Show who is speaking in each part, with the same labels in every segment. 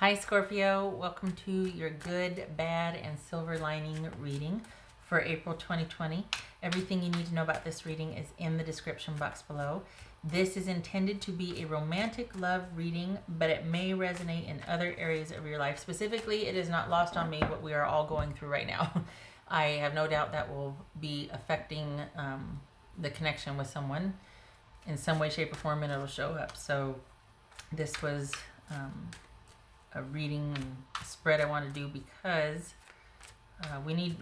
Speaker 1: Hi Scorpio, welcome to your good, bad, and silver lining reading for April 2020. Everything you need to know about this reading is in the description box below. This is intended to be a romantic love reading, but it may resonate in other areas of your life. Specifically, it is not lost on me what we are all going through right now. I have no doubt that will be affecting the connection with someone in some way, shape, or form, and it'll show up. So this was a reading and spread I want to do because we need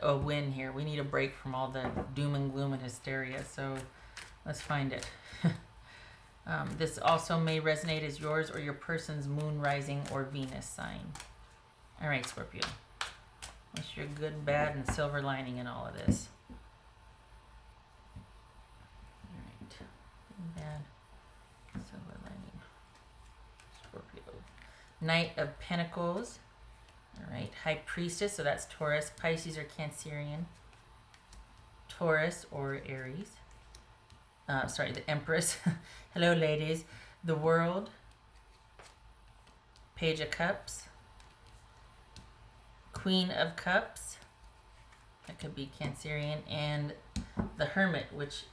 Speaker 1: a win here. We need a break from all the doom and gloom and hysteria. So let's find it. This also may resonate as yours or your person's moon, rising, or Venus sign. All right, Scorpio. What's your good, bad, and silver lining in all of this? All right. Good, bad, silver lining. Scorpio. Knight of Pentacles. All right. High Priestess, so that's Taurus, Pisces, or Cancerian. Taurus or Aries. Sorry, the Empress. Hello, ladies. The World. Page of Cups. Queen of Cups. That could be Cancerian. And the Hermit, which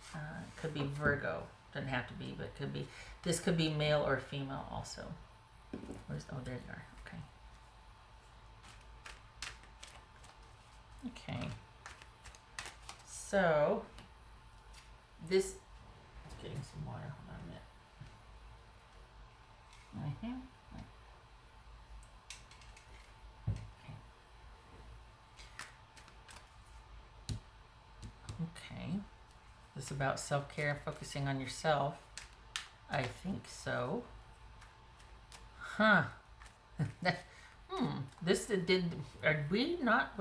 Speaker 1: could be Virgo. Doesn't have to be, but could be. This could be male or female also. Oh, there you are. Okay. Okay. So, this... Getting some water. Hold on a minute. Right here. Okay. This is about self-care, focusing on yourself. I think so. Huh. This did... Are we not...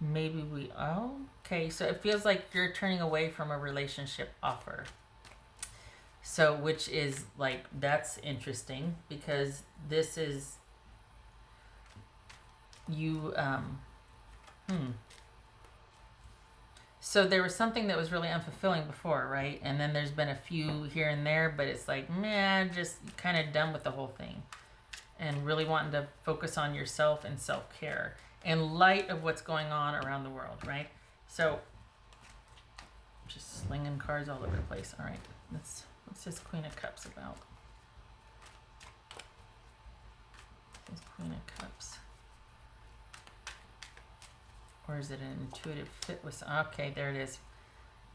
Speaker 1: Maybe we... Oh, okay. So it feels like you're turning away from a relationship offer. So, which is like... That's interesting because this is... You... So there was something that was really unfulfilling before, right? And then there's been a few here and there, but it's like, man, just kind of done with the whole thing. And really wanting to focus on yourself and self-care in light of what's going on around the world, right? So, just slinging cards all over the place. All right, what's this Queen of Cups about? This Queen of Cups. Or is it an intuitive fit with... Okay, there it is.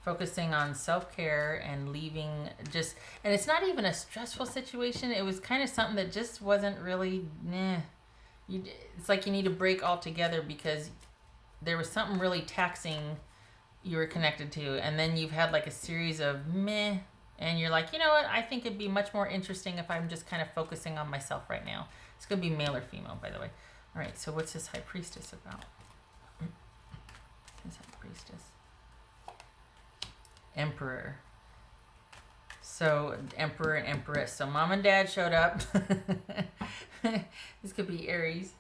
Speaker 1: Focusing on self-care and leaving just... And it's not even a stressful situation. It was kind of something that just wasn't really... It's like you need a break altogether because there was something really taxing you were connected to. And then you've had like a series of meh. And you're like, you know what? I think it'd be much more interesting if I'm just kind of focusing on myself right now. It's going to be male or female, by the way. All right, so what's this High Priestess about? High Priestess. Emperor. So Emperor and Empress. So mom and dad showed up. This could be Aries.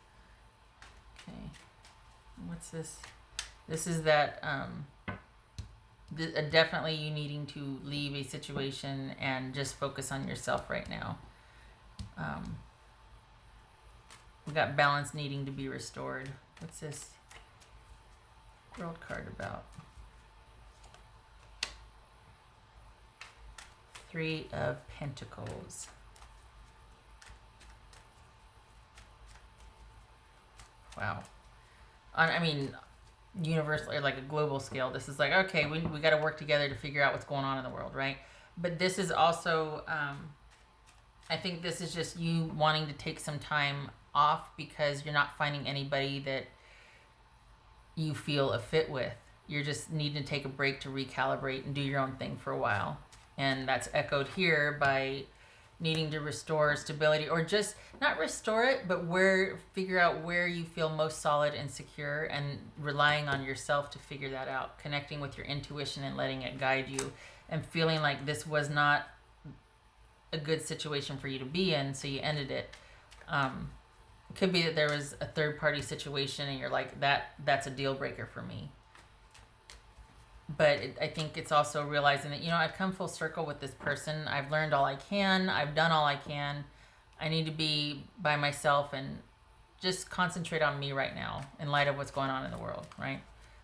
Speaker 1: Okay. What's this? This is that definitely you needing to leave a situation and just focus on yourself right now. We got balance needing to be restored. What's this World card about? Three of Pentacles. Wow. I mean, universally, like a global scale, this is like, okay, we got to work together to figure out what's going on in the world, right? But this is also, I think this is just you wanting to take some time off because you're not finding anybody that you feel a fit with. You're just needing to take a break to recalibrate and do your own thing for a while. And that's echoed here by needing to restore stability, or just not restore it, but figure out where you feel most solid and secure, and relying on yourself to figure that out, connecting with your intuition and letting it guide you, and feeling like this was not a good situation for you to be in, so you ended it. It could be that there was a third party situation and you're like, that's a deal breaker for me. But I think it's also realizing that, I've come full circle with this person. I've learned all I can. I've done all I can. I need to be by myself and just concentrate on me right now in light of what's going on in the world, right?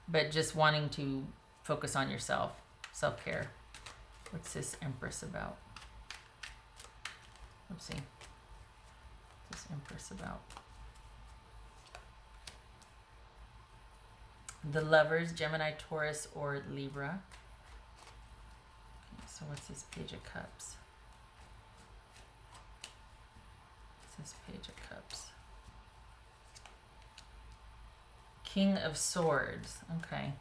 Speaker 1: But just wanting to focus on yourself, self-care. What's this Empress about? Let's see. What's this Empress about? The Lovers, Gemini, Taurus, or Libra. Okay, so what's this Page of Cups? What's this Page of Cups? King of Swords. Okay.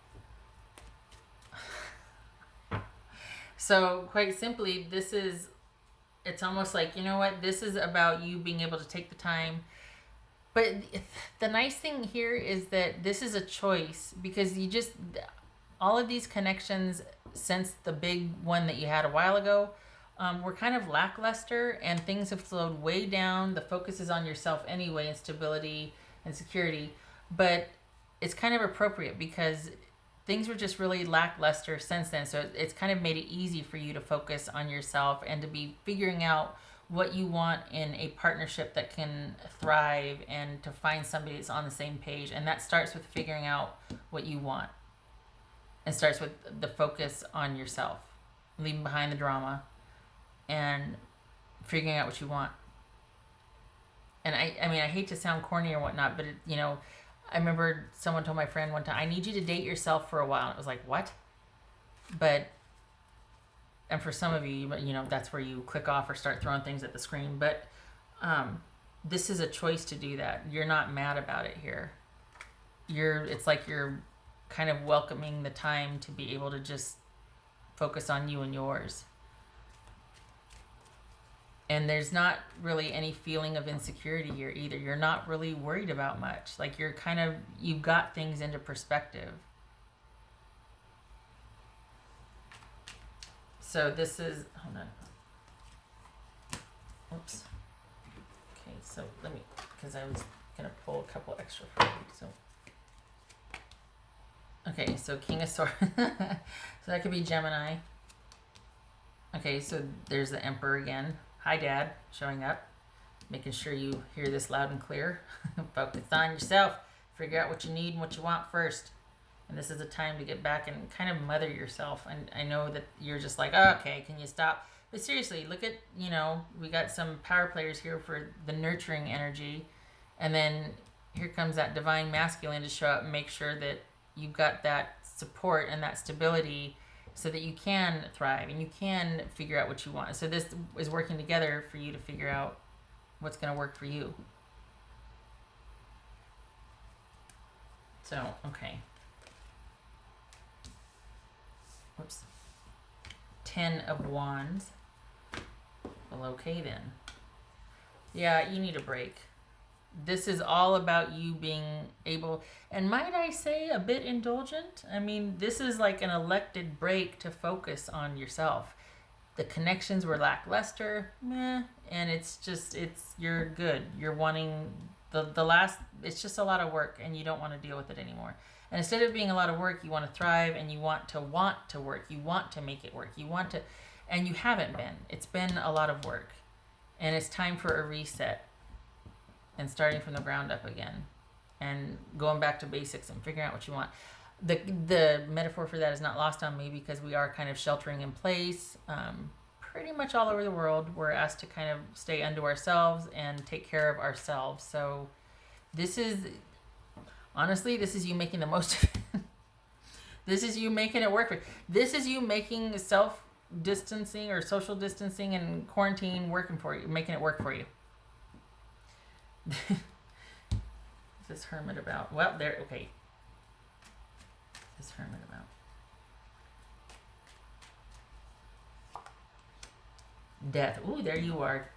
Speaker 1: So quite simply, it's almost like, you know what, this is about you being able to take the time. But the nice thing here is that this is a choice, because all of these connections since the big one that you had a while ago were kind of lackluster, and things have slowed way down. The focus is on yourself anyway, and stability and security. But it's kind of appropriate because things were just really lackluster since then. So it's kind of made it easy for you to focus on yourself and to be figuring out what you want in a partnership that can thrive, and to find somebody that's on the same page. And that starts with figuring out what you want, and starts with the focus on yourself, leaving behind the drama and figuring out what you want. And I mean, I hate to sound corny or whatnot, but I remember someone told my friend one time, I need you to date yourself for a while. And it was like, what? And for some of you, that's where you click off or start throwing things at the screen. But this is a choice to do that. You're not mad about it here. It's like you're kind of welcoming the time to be able to just focus on you and yours. And there's not really any feeling of insecurity here either. You're not really worried about much. Like you've got things into perspective. So this is, hold on. Oops. Okay, so because I was going to pull a couple extra for you. So, okay, so King of Swords. So that could be Gemini. Okay, so there's the Emperor again. Hi, Dad, showing up, making sure you hear this loud and clear. Focus on yourself. Figure out what you need and what you want first. And this is a time to get back and kind of mother yourself. And I know that you're just like, oh, okay, can you stop? But seriously, look at, we got some power players here for the nurturing energy. And then here comes that divine masculine to show up and make sure that you've got that support and that stability, so that you can thrive and you can figure out what you want. So this is working together for you to figure out what's going to work for you. So, okay. Whoops. 10 of Wands. Well, okay then. Yeah, you need a break. This is all about you being able, and might I say, a bit indulgent. I mean, this is like an elected break to focus on yourself. The connections were lackluster, meh, and you're good. You're wanting the last, it's just a lot of work, and you don't want to deal with it anymore. And instead of being a lot of work, you want to thrive, and you want to work. You want to make it work. And you haven't been. It's been a lot of work, and it's time for a reset. And starting from the ground up again, and going back to basics and figuring out what you want. The metaphor for that is not lost on me, because we are kind of sheltering in place. Pretty much all over the world, we're asked to kind of stay unto ourselves and take care of ourselves. So this is you making the most of it. This is you making it work for you. This is you making self-distancing or social distancing and quarantine working for you, making it work for you. What's this Hermit about? Well, okay. What's this Hermit about? Death. Ooh, there you are.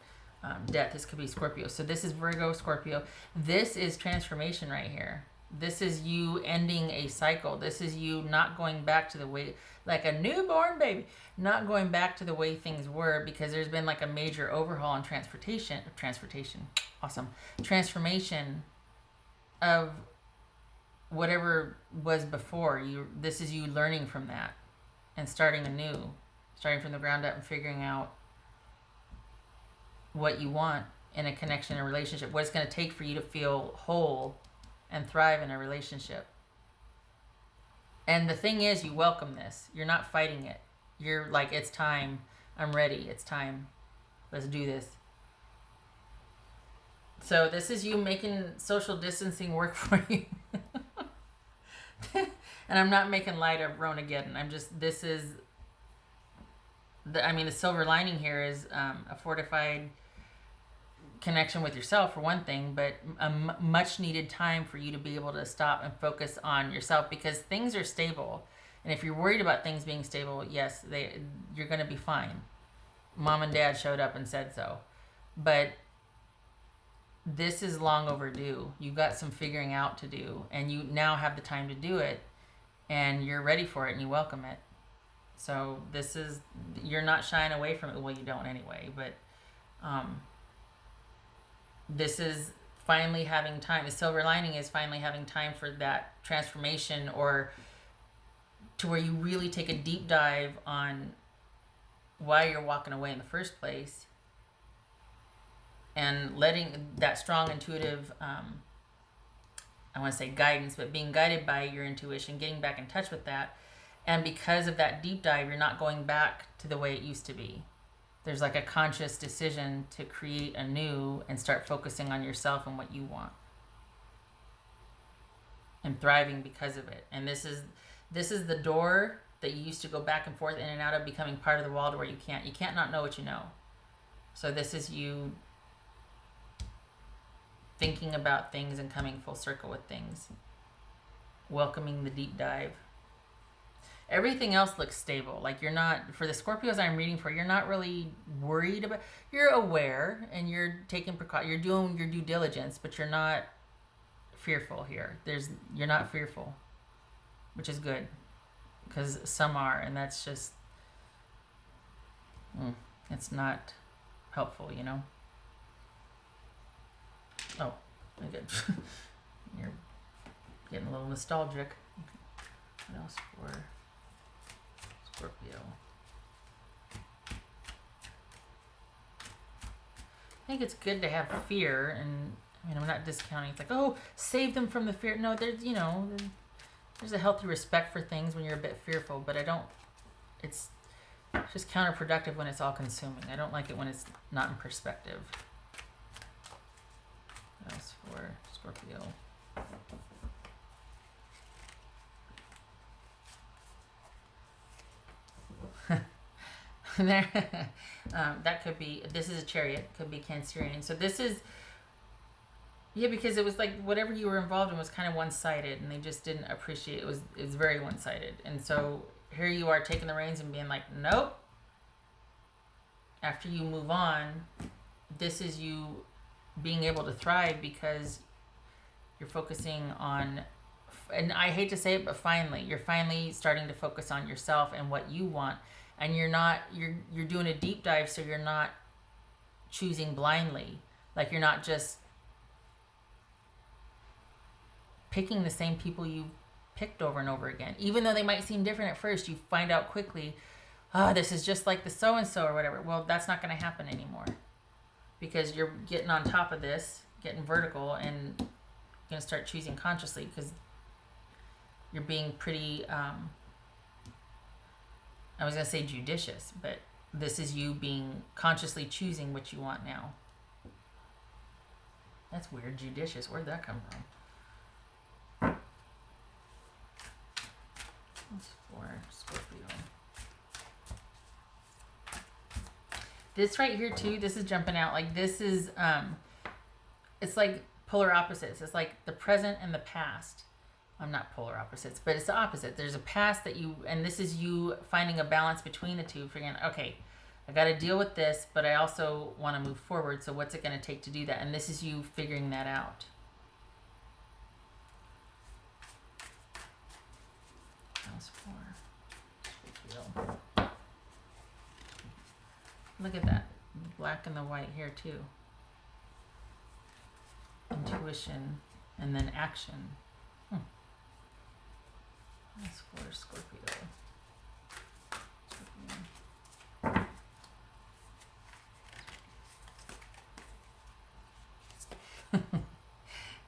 Speaker 1: Death. This could be Scorpio. So this is Virgo, Scorpio. This is transformation right here. This is you ending a cycle. This is you not going back to the way, like a newborn baby, not going back to the way things were, because there's been like a major overhaul in transformation, awesome, transformation of whatever was before. This is you learning from that and starting anew, starting from the ground up and figuring out what you want in a connection, a relationship, what it's going to take for you to feel whole and thrive in a relationship. And the thing is, you welcome this. You're not fighting it. You're like, it's time. I'm ready. It's time. Let's do this. So this is you making social distancing work for you. And I'm not making light of Ronageddon. I'm just, this is, the silver lining here is a fortified connection with yourself for one thing, but a much needed time for you to be able to stop and focus on yourself, because things are stable. And if you're worried about things being stable, yes, you're going to be fine. Mom and dad showed up and said so. But this is long overdue. You've got some figuring out to do, and you now have the time to do it, and you're ready for it, and you welcome it. So this is, you're not shying away from it. Well, you don't anyway, but this is finally having time. The silver lining is finally having time for that transformation, or to where you really take a deep dive on why you're walking away in the first place, and letting that strong intuitive, I want to say guidance, but being guided by your intuition, getting back in touch with that. And because of that deep dive, you're not going back to the way it used to be. There's like a conscious decision to create anew and start focusing on yourself and what you want, and thriving because of it. And this is the door that you used to go back and forth in and out of, becoming part of the wall to where you can't not know what you know. So this is you thinking about things and coming full circle with things, welcoming the deep dive. Everything else looks stable. Like, you're not, for the Scorpios I'm reading for, you're not really worried about, you're aware and you're taking you're doing your due diligence, but you're not fearful here. You're not fearful, which is good, because some are, and that's just, it's not helpful, you know? Oh, good. You're getting a little nostalgic. What else for Scorpio? I think it's good to have fear, and I'm not discounting. It's like, oh, save them from the fear. No, there's a healthy respect for things when you're a bit fearful, but it's just counterproductive when it's all consuming. I don't like it when it's not in perspective. What else for Scorpio? That could be, this is a Chariot, could be Cancerian. So this is, because it was like whatever you were involved in was kind of one-sided, and they just didn't appreciate it. It was very one-sided. And so here you are taking the reins and being like, nope. After you move on, this is you being able to thrive, because you're focusing on, and I hate to say it, but you're finally starting to focus on yourself and what you want. And you're doing a deep dive, so you're not choosing blindly. Like, you're not just picking the same people you picked over and over again. Even though they might seem different at first, you find out quickly, this is just like the so-and-so or whatever. Well, that's not going to happen anymore, because you're getting on top of this, getting vertical, and going to start choosing consciously, because you're being pretty, I was going to say judicious, but this is you being consciously choosing what you want now. That's weird, judicious. Where'd that come from? That's for Scorpio. This right here too, this is jumping out. Like, this is, it's like polar opposites. It's like the present and the past. I'm not polar opposites, but it's the opposite. There's a past and this is you finding a balance between the two, figuring, okay, I got to deal with this, but I also want to move forward. So what's it going to take to do that? And this is you figuring that out. Look at that. Black and the white here too. Intuition and then action. That's for Scorpio.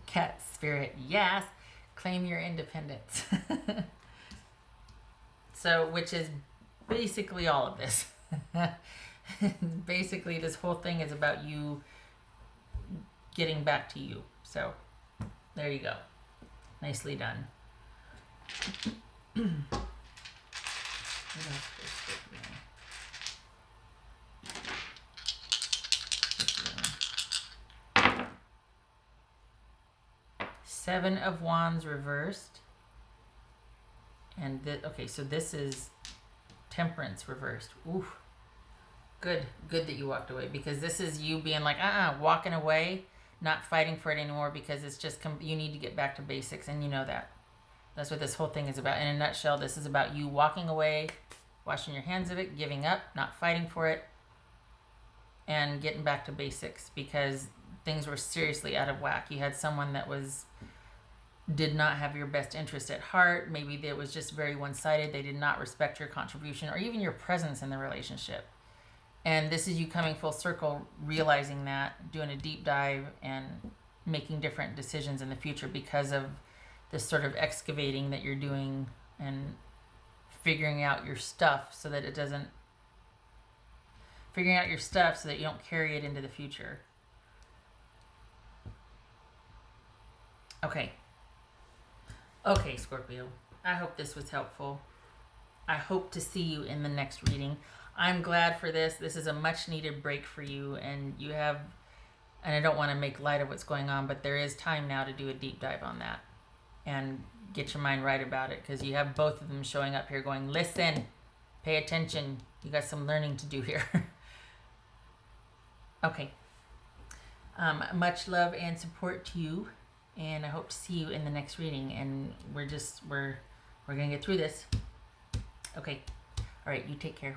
Speaker 1: Cat spirit, yes. Claim your independence. So, which is basically all of this. Basically, this whole thing is about you getting back to you. So, there you go. Nicely done. What else is Scorpio? Seven of Wands reversed. And okay, so this is Temperance reversed. Ooh. Good that you walked away, because this is you being like, walking away, not fighting for it anymore, because it's just, you need to get back to basics, and you know that. That's what this whole thing is about. In a nutshell, this is about you walking away, washing your hands of it, giving up, not fighting for it, and getting back to basics, because things were seriously out of whack. You had someone that did not have your best interest at heart. Maybe it was just very one-sided. They did not respect your contribution or even your presence in the relationship. And this is you coming full circle, realizing that, doing a deep dive, and making different decisions in the future because of this sort of excavating that you're doing and figuring out your stuff so that you don't carry it into the future. Okay, Scorpio. I hope this was helpful. I hope to see you in the next reading. I'm glad for this. This is a much needed break for you, and I don't want to make light of what's going on, but there is time now to do a deep dive on that and get your mind right about it, because you have both of them showing up here going, listen, pay attention. You got some learning to do here. Okay. Much love and support to you, and I hope to see you in the next reading, and we're going to get through this. Okay. All right, you take care.